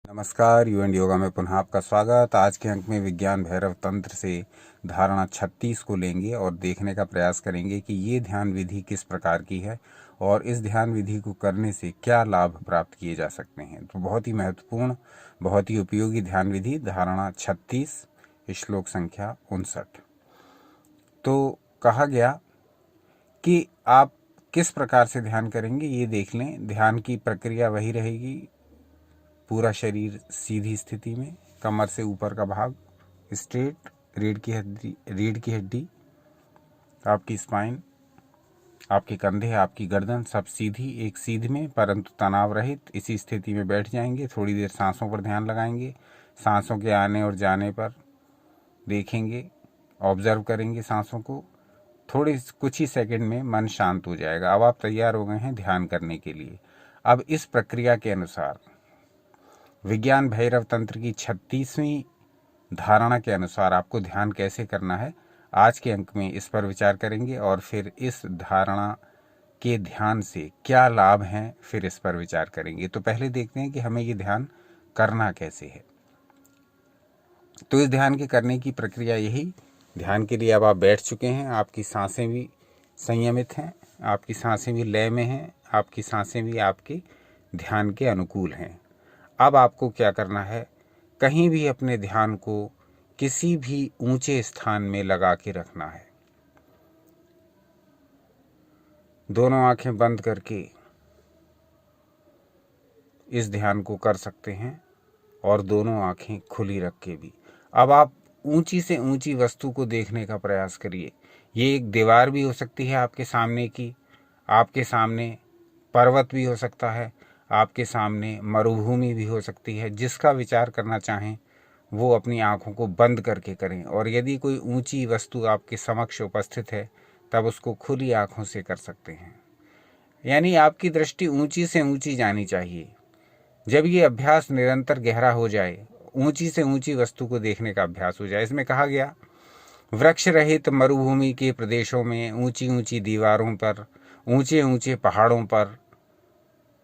नमस्कार, you and yoga में पुनः आपका स्वागत। आज के अंक में विज्ञान भैरव तंत्र से धारणा 36 को लेंगे और देखने का प्रयास करेंगे कि ये ध्यान विधि किस प्रकार की है और इस ध्यान विधि को करने से क्या लाभ प्राप्त किए जा सकते हैं। तो बहुत ही महत्वपूर्ण, बहुत ही उपयोगी ध्यान विधि धारणा 36, श्लोक संख्या 59। तो कहा गया कि आप किस प्रकार से ध्यान करेंगे ये देख लें। ध्यान की प्रक्रिया वही रहेगी, पूरा शरीर सीधी स्थिति में, कमर से ऊपर का भाग स्ट्रेट, रीढ़ की हड्डी, आपकी स्पाइन, आपके कंधे, आपकी गर्दन सब सीधी, एक सीध में परंतु तनाव रहित इसी स्थिति में बैठ जाएंगे। थोड़ी देर सांसों पर ध्यान लगाएंगे, सांसों के आने और जाने पर देखेंगे, ऑब्जर्व करेंगे सांसों को। थोड़े कुछ ही सेकंड में मन शांत हो जाएगा। अब आप तैयार हो गए हैं ध्यान करने के लिए। अब इस प्रक्रिया के अनुसार विज्ञान भैरव तंत्र की 36वीं धारणा के अनुसार आपको ध्यान कैसे करना है, आज के अंक में इस पर विचार करेंगे और फिर इस धारणा के ध्यान से क्या लाभ हैं फिर इस पर विचार करेंगे। तो पहले देखते हैं कि हमें ये ध्यान करना कैसे है। तो इस ध्यान के करने की प्रक्रिया यही। ध्यान के लिए अब आप बैठ चुके हैं, आपकी सांसें भी संयमित हैं, आपकी सांसें भी लय में हैं, आपकी सांसें भी आपके ध्यान के अनुकूल हैं। अब आपको क्या करना है, कहीं भी अपने ध्यान को किसी भी ऊंचे स्थान में लगा के रखना है। दोनों आंखें बंद करके इस ध्यान को कर सकते हैं और दोनों आंखें खुली रख के भी। अब आप ऊंची से ऊंची वस्तु को देखने का प्रयास करिए। ये एक दीवार भी हो सकती है आपके सामने की, आपके सामने पर्वत भी हो सकता है, आपके सामने मरुभूमि भी हो सकती है। जिसका विचार करना चाहें वो अपनी आंखों को बंद करके करें। और यदि कोई ऊंची वस्तु आपके समक्ष उपस्थित है तब उसको खुली आंखों से कर सकते हैं। यानी आपकी दृष्टि ऊंची से ऊंची जानी चाहिए। जब ये अभ्यास निरंतर गहरा हो जाए, ऊंची से ऊंची वस्तु को देखने का अभ्यास हो जाए। इसमें कहा गया, वृक्ष रहित मरुभूमि के प्रदेशों में ऊंची ऊंची दीवारों पर, ऊंचे ऊंचे पहाड़ों पर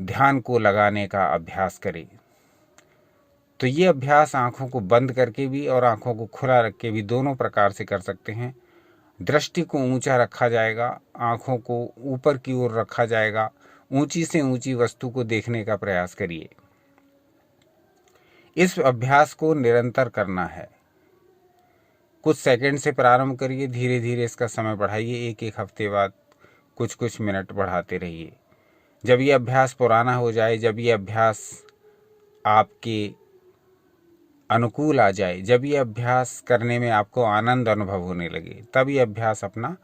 ध्यान को लगाने का अभ्यास करें। तो ये अभ्यास आंखों को बंद करके भी और आंखों को खुला रख के भी दोनों प्रकार से कर सकते हैं। दृष्टि को ऊंचा रखा जाएगा, आंखों को ऊपर की ओर रखा जाएगा, ऊंची से ऊंची वस्तु को देखने का प्रयास करिए। इस अभ्यास को निरंतर करना है। कुछ सेकंड से प्रारंभ करिए, धीरे धीरे इसका समय बढ़ाइए। एक एक हफ्ते बाद कुछ कुछ मिनट बढ़ाते रहिए। जब ये अभ्यास पुराना हो जाए, जब ये अभ्यास आपके अनुकूल आ जाए, जब ये अभ्यास करने में आपको आनंद अनुभव होने लगे, तब ये अभ्यास अपना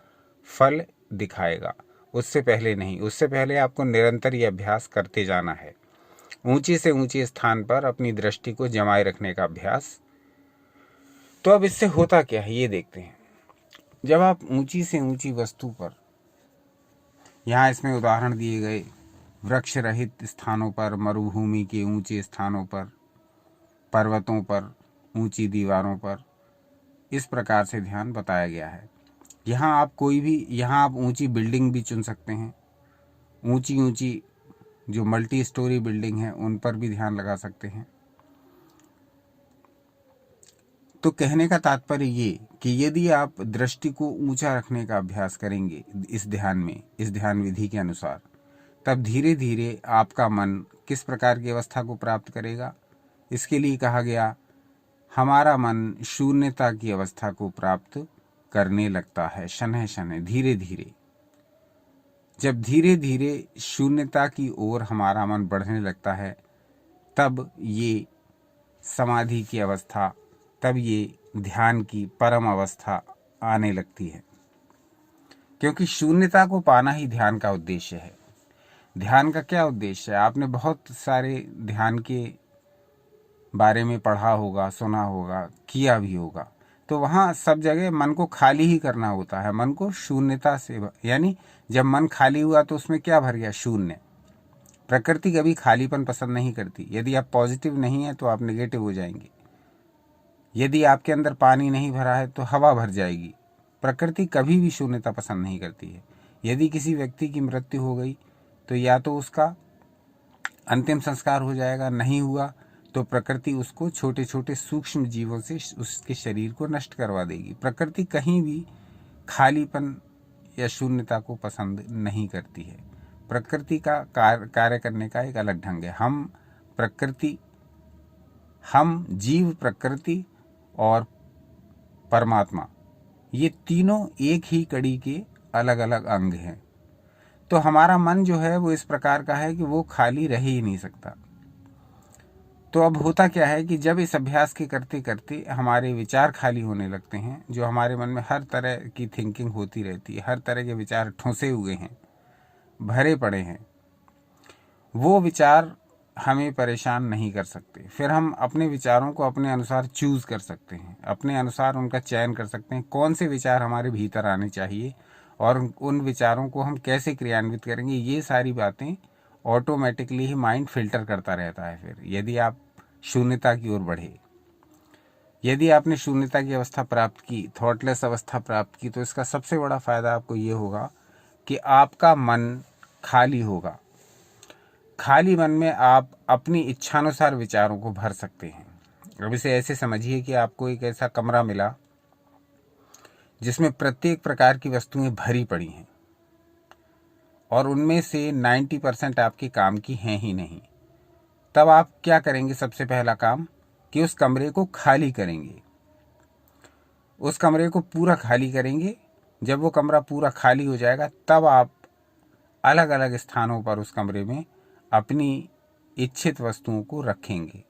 फल दिखाएगा। उससे पहले नहीं। उससे पहले आपको निरंतर ये अभ्यास करते जाना है। ऊंचे से ऊंचे स्थान पर अपनी दृष्टि को जमाए रखने का अभ्यास। तो अब इससे होता क्या है ये देखते हैं। जब आप ऊंची से ऊंची वस्तु पर, यहाँ इसमें उदाहरण दिए गए, वृक्ष रहित स्थानों पर, मरुभूमि के ऊंचे स्थानों पर, पर्वतों पर, ऊंची दीवारों पर, इस प्रकार से ध्यान बताया गया है। यहाँ आप ऊंची बिल्डिंग भी चुन सकते हैं। ऊंची ऊंची जो मल्टी स्टोरी बिल्डिंग है उन पर भी ध्यान लगा सकते हैं। तो कहने का तात्पर्य ये कि यदि आप दृष्टि को ऊंचा रखने का अभ्यास करेंगे इस ध्यान में, इस ध्यान विधि के अनुसार, तब धीरे धीरे आपका मन किस प्रकार की अवस्था को प्राप्त करेगा। इसके लिए कहा गया, हमारा मन शून्यता की अवस्था को प्राप्त करने लगता है शनह शनह, धीरे धीरे। जब धीरे धीरे शून्यता की ओर हमारा मन बढ़ने लगता है, तब ये समाधि की अवस्था, तब ये ध्यान की परम अवस्था आने लगती है। क्योंकि शून्यता को पाना ही ध्यान का उद्देश्य है। ध्यान का क्या उद्देश्य है? आपने बहुत सारे ध्यान के बारे में पढ़ा होगा, सुना होगा, किया भी होगा। तो वहाँ सब जगह मन को खाली ही करना होता है। मन को शून्यता से, यानी जब मन खाली हुआ तो उसमें क्या भर गया? शून्य। प्रकृति कभी खालीपन पसंद नहीं करती। यदि आप पॉजिटिव नहीं है तो आप नेगेटिव हो जाएंगे। यदि आपके अंदर पानी नहीं भरा है तो हवा भर जाएगी। प्रकृति कभी भी शून्यता पसंद नहीं करती है। यदि किसी व्यक्ति की मृत्यु हो गई तो या तो उसका अंतिम संस्कार हो जाएगा, नहीं हुआ तो प्रकृति उसको छोटे छोटे सूक्ष्म जीवों से उसके शरीर को नष्ट करवा देगी। प्रकृति कहीं भी खालीपन या शून्यता को पसंद नहीं करती है। प्रकृति का कार्य करने का एक अलग ढंग है। हम जीव, प्रकृति और परमात्मा, ये तीनों एक ही कड़ी के अलग अलग अंग हैं। तो हमारा मन जो है वो इस प्रकार का है कि वो खाली रह ही नहीं सकता। तो अब होता क्या है कि जब इस अभ्यास के करते करते हमारे विचार खाली होने लगते हैं, जो हमारे मन में हर तरह की थिंकिंग होती रहती है, हर तरह के विचार ठूंसे हुए हैं, भरे पड़े हैं, वो विचार हमें परेशान नहीं कर सकते। फिर हम अपने विचारों को अपने अनुसार चूज कर सकते हैं, अपने अनुसार उनका चयन कर सकते हैं, कौन से विचार हमारे भीतर आने चाहिए और उन विचारों को हम कैसे क्रियान्वित करेंगे। ये सारी बातें ऑटोमेटिकली ही माइंड फिल्टर करता रहता है। फिर यदि आप शून्यता की ओर बढ़े, यदि आपने शून्यता की अवस्था प्राप्त की, थॉटलेस अवस्था प्राप्त की, तो इसका सबसे बड़ा फायदा आपको ये होगा कि आपका मन खाली होगा। खाली मन में आप अपनी इच्छानुसार विचारों को भर सकते हैं। अब इसे ऐसे समझिए कि आपको एक ऐसा कमरा मिला जिसमें प्रत्येक प्रकार की वस्तुएं भरी पड़ी हैं और उनमें से 90% आपके काम की हैं ही नहीं। तब आप क्या करेंगे? सबसे पहला काम कि उस कमरे को खाली करेंगे, उस कमरे को पूरा खाली करेंगे। जब वो कमरा पूरा खाली हो जाएगा तब आप अलग अलग स्थानों पर उस कमरे में अपनी इच्छित वस्तुओं को रखेंगे।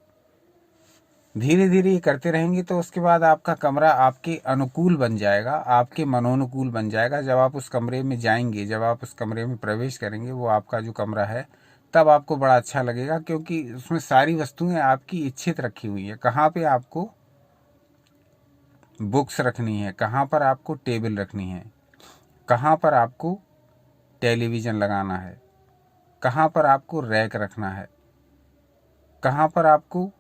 धीरे धीरे ये करते रहेंगे तो उसके बाद आपका कमरा आपके अनुकूल बन जाएगा, आपके मनोनुकूल बन जाएगा। जब आप उस कमरे में जाएंगे, जब आप उस कमरे में प्रवेश करेंगे, वो आपका जो कमरा है, तब आपको बड़ा अच्छा लगेगा, क्योंकि उसमें सारी वस्तुएं आपकी इच्छित रखी हुई है। कहाँ पे आपको बुक्स रखनी है, कहाँ पर आपको टेबल रखनी है, कहाँ पर आपको टेलीविज़न लगाना है, कहाँ पर आपको रैक रखना है, कहाँ पर आपको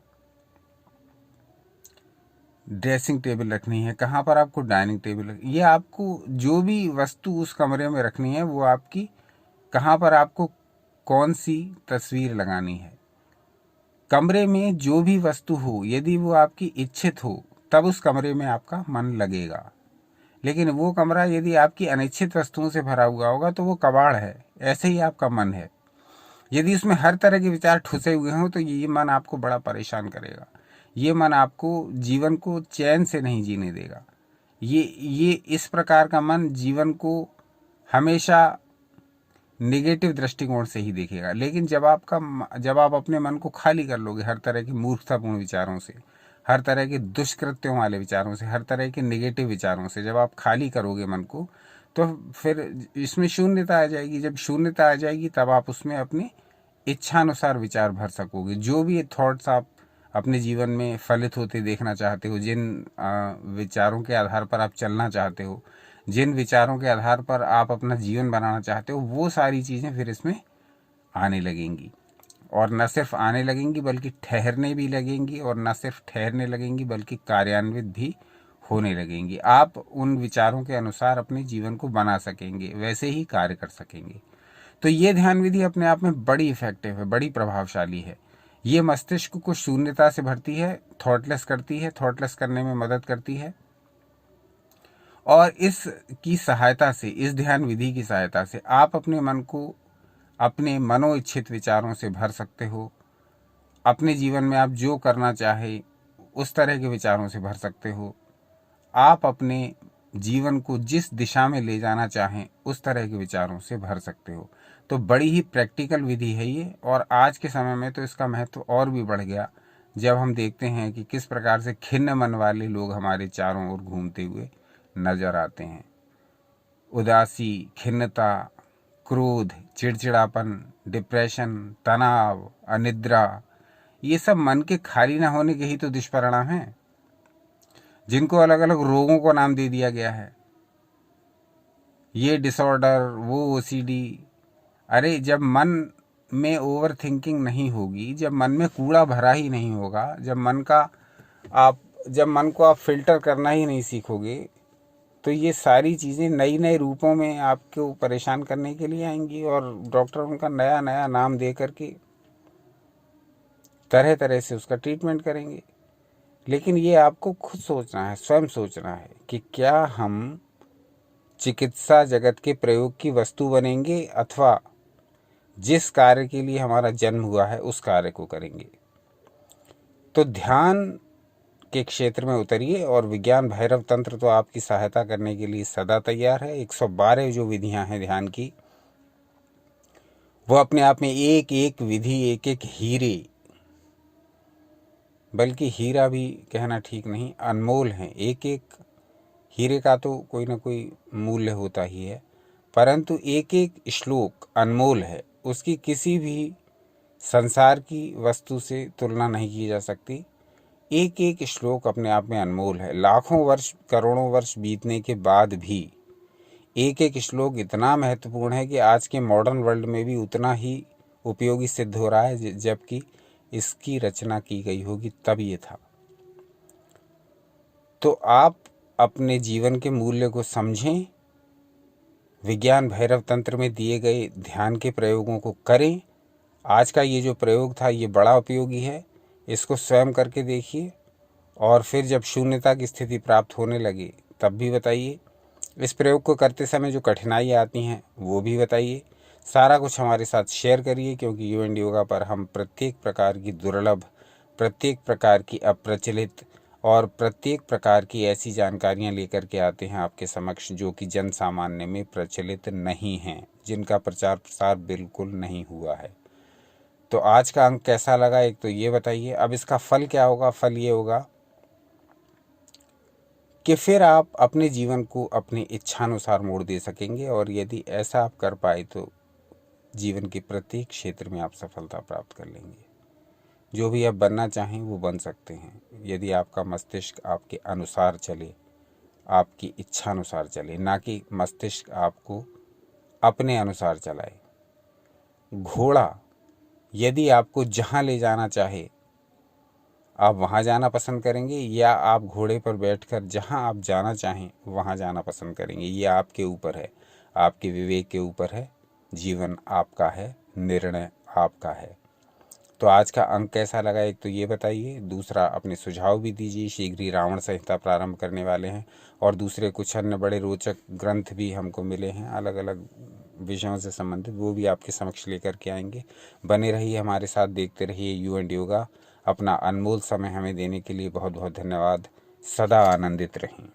ड्रेसिंग टेबल रखनी है, कहाँ पर आपको डाइनिंग टेबल, ये आपको जो भी वस्तु उस कमरे में रखनी है वो आपकी, कहाँ पर आपको कौन सी तस्वीर लगानी है। कमरे में जो भी वस्तु हो, यदि वो आपकी इच्छित हो, तब उस कमरे में आपका मन लगेगा। लेकिन वो कमरा यदि आपकी अनिच्छित वस्तुओं से भरा हुआ होगा तो वो कबाड़ है। ऐसे ही आपका मन है, यदि उसमें हर तरह के विचार ठुसे हुए हों तो ये मन आपको बड़ा परेशान करेगा। ये मन आपको जीवन को चैन से नहीं जीने देगा। ये इस प्रकार का मन जीवन को हमेशा नेगेटिव दृष्टिकोण से ही देखेगा। लेकिन जब आप अपने मन को खाली कर लोगे हर तरह के मूर्खतापूर्ण विचारों से, हर तरह के दुष्कृत्यों वाले विचारों से, हर तरह के नेगेटिव विचारों से जब आप खाली करोगे मन को, तो फिर इसमें शून्यता आ जाएगी। जब शून्यता आ जाएगी तब आप उसमें अपनी इच्छानुसार विचार भर सकोगे। जो भी थॉट्स आप अपने जीवन में फलित होते देखना चाहते हो, जिन विचारों के आधार पर आप चलना चाहते हो, जिन विचारों के आधार पर आप अपना जीवन बनाना चाहते हो, वो सारी चीज़ें फिर इसमें आने लगेंगी। और न सिर्फ आने लगेंगी बल्कि ठहरने भी लगेंगी, और न सिर्फ ठहरने लगेंगी बल्कि कार्यान्वित भी होने लगेंगी। आप उन विचारों के अनुसार अपने जीवन को बना सकेंगे, वैसे ही कार्य कर सकेंगे। तो ये ध्यान विधि अपने आप में बड़ी इफेक्टिव है, बड़ी प्रभावशाली है। ये मस्तिष्क को शून्यता से भरती है, थॉटलेस करती है, थॉटलेस करने में मदद करती है। और इसकी सहायता से, इस ध्यान विधि की सहायता से आप अपने मन को अपने मनोइच्छित विचारों से भर सकते हो। अपने जीवन में आप जो करना चाहे उस तरह के विचारों से भर सकते हो। आप अपने जीवन को जिस दिशा में ले जाना चाहें उस तरह के विचारों से भर सकते हो। तो बड़ी ही प्रैक्टिकल विधि है ये, और आज के समय में तो इसका महत्व और भी बढ़ गया जब हम देखते हैं कि किस प्रकार से खिन्न मन वाले लोग हमारे चारों ओर घूमते हुए नजर आते हैं। उदासी, खिन्नता, क्रोध, चिड़चिड़ापन, डिप्रेशन, तनाव, अनिद्रा, ये सब मन के खाली ना होने के ही तो दुष्परिणाम हैं, जिनको अलग अलग रोगों को नाम दे दिया गया है। ये डिसऑर्डर, वो ओसीडी। अरे जब मन में ओवर थिंकिंग नहीं होगी, जब मन में कूड़ा भरा ही नहीं होगा, जब मन को आप फिल्टर करना ही नहीं सीखोगे, तो ये सारी चीज़ें नई नए रूपों में आपको परेशान करने के लिए आएंगी, और डॉक्टर उनका नया नया नाम दे करके तरह तरह से उसका ट्रीटमेंट करेंगे। लेकिन ये आपको खुद सोचना है, स्वयं सोचना है कि क्या हम चिकित्सा जगत के प्रयोग की वस्तु बनेंगे अथवा जिस कार्य के लिए हमारा जन्म हुआ है उस कार्य को करेंगे। तो ध्यान के क्षेत्र में उतरिए और विज्ञान भैरव तंत्र तो आपकी सहायता करने के लिए सदा तैयार है। 112 जो विधियां हैं ध्यान की, वो अपने आप में एक एक विधि, एक एक हीरे, बल्कि हीरा भी कहना ठीक नहीं, अनमोल हैं। एक एक हीरे का तो कोई ना कोई मूल्य होता ही है, परंतु एक एक श्लोक अनमोल है। उसकी किसी भी संसार की वस्तु से तुलना नहीं की जा सकती। एक एक श्लोक अपने आप में अनमोल है। लाखों वर्ष, करोड़ों वर्ष बीतने के बाद भी एक एक श्लोक इतना महत्वपूर्ण है कि आज के मॉडर्न वर्ल्ड में भी उतना ही उपयोगी सिद्ध हो रहा है जबकि इसकी रचना की गई होगी तब ये था। तो आप अपने जीवन के मूल्य को समझें, विज्ञान भैरव तंत्र में दिए गए ध्यान के प्रयोगों को करें। आज का ये जो प्रयोग था ये बड़ा उपयोगी है, इसको स्वयं करके देखिए और फिर जब शून्यता की स्थिति प्राप्त होने लगे तब भी बताइए। इस प्रयोग को करते समय जो कठिनाइयाँ आती हैं वो भी बताइए। सारा कुछ हमारे साथ शेयर करिए, क्योंकि यू एंड योगा पर हम प्रत्येक प्रकार की दुर्लभ, प्रत्येक प्रकार की अप्रचलित और प्रत्येक प्रकार की ऐसी जानकारियाँ लेकर के आते हैं आपके समक्ष जो कि जन सामान्य में प्रचलित नहीं हैं, जिनका प्रचार प्रसार बिल्कुल नहीं हुआ है। तो आज का अंक कैसा लगा एक तो ये बताइए। अब इसका फल क्या होगा? फल ये होगा कि फिर आप अपने जीवन को अपनी इच्छानुसार मोड़ दे सकेंगे, और यदि ऐसा आप कर पाए तो जीवन के प्रत्येक क्षेत्र में आप सफलता प्राप्त कर लेंगे। जो भी आप बनना चाहें वो बन सकते हैं, यदि आपका मस्तिष्क आपके अनुसार चले, आपकी इच्छानुसार चले, ना कि मस्तिष्क आपको अपने अनुसार चलाए। घोड़ा यदि आपको जहाँ ले जाना चाहे आप वहाँ जाना पसंद करेंगे, या आप घोड़े पर बैठकर जहाँ आप जाना चाहें वहाँ जाना पसंद करेंगे। ये आपके ऊपर है, आपके विवेक के ऊपर है। जीवन आपका है, निर्णय आपका है। तो आज का अंक कैसा लगा एक तो ये बताइए। दूसरा, अपने सुझाव भी दीजिए। शीघ्र ही रावण संहिता प्रारंभ करने वाले हैं और दूसरे कुछ अन्य बड़े रोचक ग्रंथ भी हमको मिले हैं अलग अलग विषयों से संबंधित, वो भी आपके समक्ष लेकर के आएंगे। बने रहिए हमारे साथ, देखते रहिए यू एंड योगा। अपना अनमोल समय हमें देने के लिए बहुत बहुत धन्यवाद। सदा आनंदित रहें।